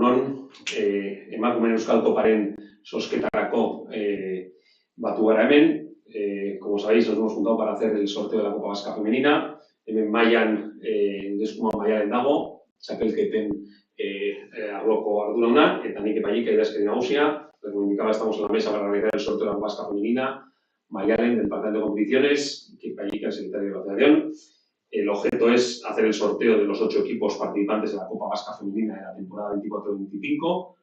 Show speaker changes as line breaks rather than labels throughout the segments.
egunon, emakumeen Euskal Koparen zozketarako batu gara hemen. Como sabéis, nos hemos juntado para hacer el sorteo de la Copa Vasca Femenina. Hemen mailan, deskuman mailaren dago, txapelketen arloko ardurauna, eta nik epailik idazkari nagusia. Como indicaba, estamos en la mesa para realizar el sorteo de la Copa Vasca Femenina. Maialen, del Departamento de Competiciones, que epailik el secretario de la Federación. El objeto es hacer el sorteo de los 8 equipos participantes de la Copa Vasca Femenina de la temporada 24-25.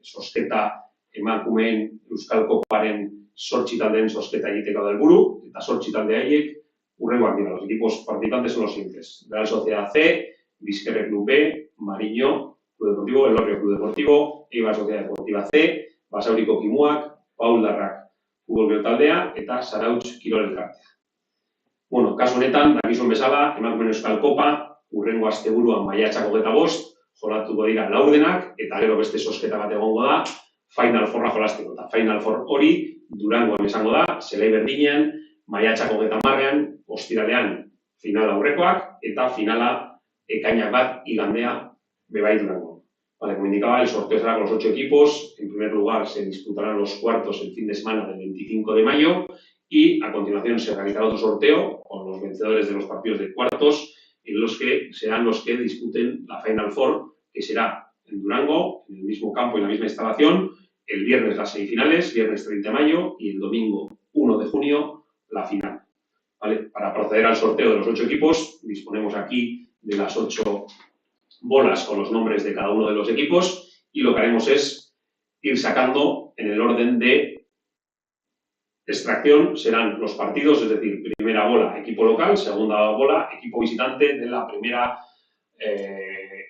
Zozketa emakumeen Euskal Koparen 8 taldeen zozketa egiteko da helburu, eta 8 talde haiek hurrengoak dira. Los equipos participantes son los siguientes: Real Sociedad C, Bizkerre Club B, Mariño Club Deportivo, Elorrio Club Deportivo, Eibar Sociedad Deportiva C, Basauriko Kimuak, Pauldarrak futbol taldea eta Zarautz Kirol Elkartea. Bueno, kasu honetan, dakizuen bezala, emakumeen Euskal Kopa, hurrengo asteburuan maiatzak 25, jolatuko dira laurdenak, eta gero beste zozketa bat egongo da, Final Fourra jolasteko. Eta Final Four hori, Durangoan izango da, zelai berdinean, maiatzak 30ean, ostiralean finala aurrekoak, eta finala ekainak bat igandea bebai Durango. Vale, como indicaba, el sorteo será con los 8 equipos. En primer lugar, se disputarán los cuartos el fin de semana del 25 de mayo y a continuación se realizará otro sorteo con los vencedores de los partidos de cuartos, en los que serán los que disputen la Final Four, que será en Durango, en el mismo campo y la misma instalación, el viernes las semifinales, viernes 30 de mayo, y el domingo 1 de junio la final. ¿Vale? Para proceder al sorteo de los 8 equipos, disponemos aquí de las 8 bolas con los nombres de cada uno de los equipos, y lo que haremos es ir sacando en el orden de extracción. Serán los partidos, es decir, primera bola equipo local, segunda bola equipo visitante de la primera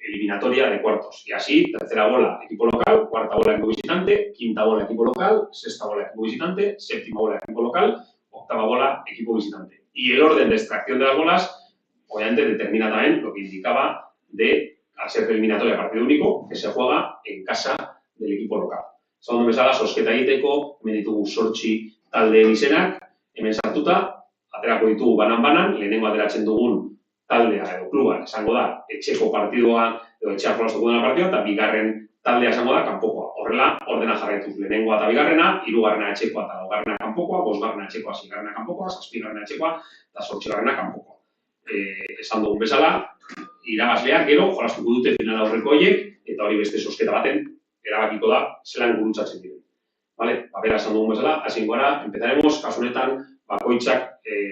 eliminatoria de cuartos. Y así, tercera bola equipo local, cuarta bola equipo visitante, quinta bola equipo local, sexta bola equipo visitante, séptima bola equipo local, octava bola equipo visitante. Y el orden de extracción de las bolas, obviamente, determina también lo que indicaba de, al ser eliminatoria partido único, que se juega en casa del equipo local. Zaudun bezala, zozketa egiteko, hemen ditugu 8 taldeen izenak, hemen sartuta, aterako ditugu banan-banan, lehenengo ateratzen dugun taldea edo kluba esango da etxeko partidua edo etxeak jolasteko duen partidua, eta bigarren taldea esango da kanpokoa. Horrela, ordena jarraituz, lehenengoa eta bigarrena, 3garrena etxekoa eta 2garrena kanpokoa, 5garrena etxekoa, 6garrena kanpokoa, 7garrena etxekoa eta 8garrena kanpokoa. Esan dugun bezala, irabazleak gero jolastuko dute final aurreko horiek, eta hori beste zozketa baten erabakiko da zelan gurutzatzen diren. Vale, papera esan dugun bezala, hasiko gara, empezaremos, kasu honetan, bakoitzak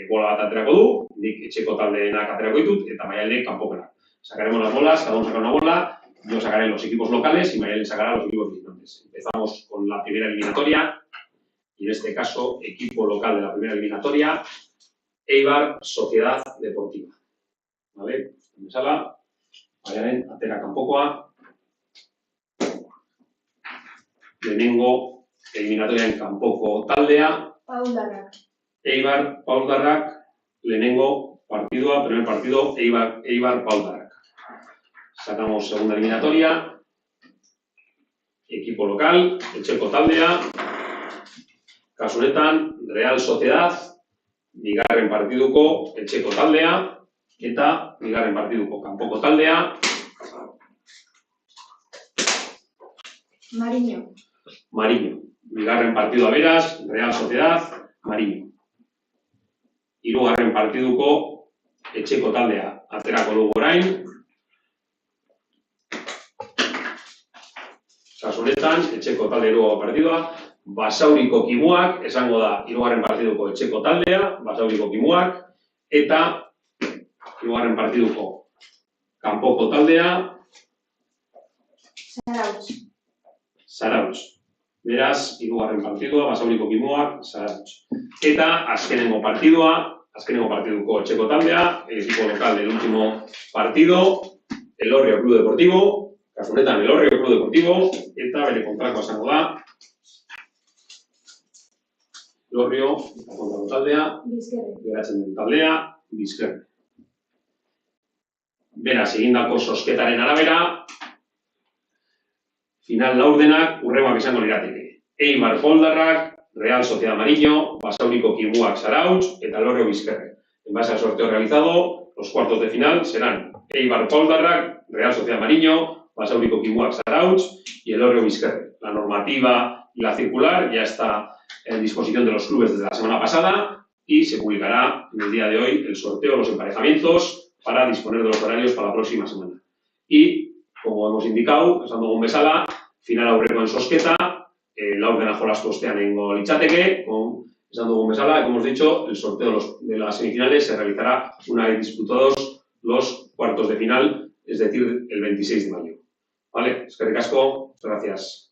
bola bat aterako du, nik etxeko taldeenak aterako ditut, eta Maialen kanpokoenak. Sacaremos las bolas, cada uno sacará una bola, yo sacaré los equipos locales y Maialen sacará los equipos visitantes. Empezamos con la primera eliminatoria, y en este caso, equipo local de la primera eliminatoria, Eibar Sociedad Deportiva. Vale, bezala, Maialen atera kanpokoa, lehenengo eliminatorian kanpoko taldea, Pauldarrak. Eibar Pauldarrak, lehenengo partidua, primer partido, Eibar Pauldarrak. Sacamos segunda eliminatoria, equipo local, etxeko taldea, kasu honetan, Real Sociedad, bigarren partiduko etxeko taldea, eta bigarren partiduko kanpoko taldea, Mariño. Bigarren partidua beraz, Real Sociedad, Mariño. 3garren partiduko etxeko taldea aterako dugu orain. Kasu honetan, etxeko talde 3. partidua, Basauriko Kimuak, esango da 3garren partiduko etxeko taldea, Basauriko Kimuak, eta 3garren partiduko kanpoko taldea, Zarautz. Beraz, 3garren partidua, Basauriko Kimuak, Zarautz. Eta azkenengo partiduko etxeko taldea, el equipo local del último partido, Elorrio Club Deportivo, kasu honetan Elorrio Club Deportivo, eta bere kontrako esango da, Elorrio, eta kontrako taldea, geratzen den taldea, Bizkerre. Beraz, egindako zozketaren arabera, final laurdenak hurrengoak izango lirateke. Eibar Pauldarrak, Real Sociedad Mariño, Basauriko Kimuak Zarautz eta Elorrio Bizkerre. En base al sorteo realizado, los cuartos de final serán Eibar Pauldarrak, Real Sociedad Mariño, Basauriko Kimuak Zarautz y el Oreo Vizquerri. La normativa y la circular ya está en disposición de los clubes desde la semana pasada y se publicará en el día de hoy el sorteo, los emparejamientos para disponer de los horarios para la próxima semana. Y, como hemos indicado, esan dugun bezala, final aurrekoen zozketa, laurdena jolastu ostean egingo litzateke, esan dugun bezala, como hemos dicho, el sorteo de las semifinales se realizará una vez disputados los cuartos de final, es decir, el 26 de mayo. ¿Vale? Eskerrik asko, muchas gracias.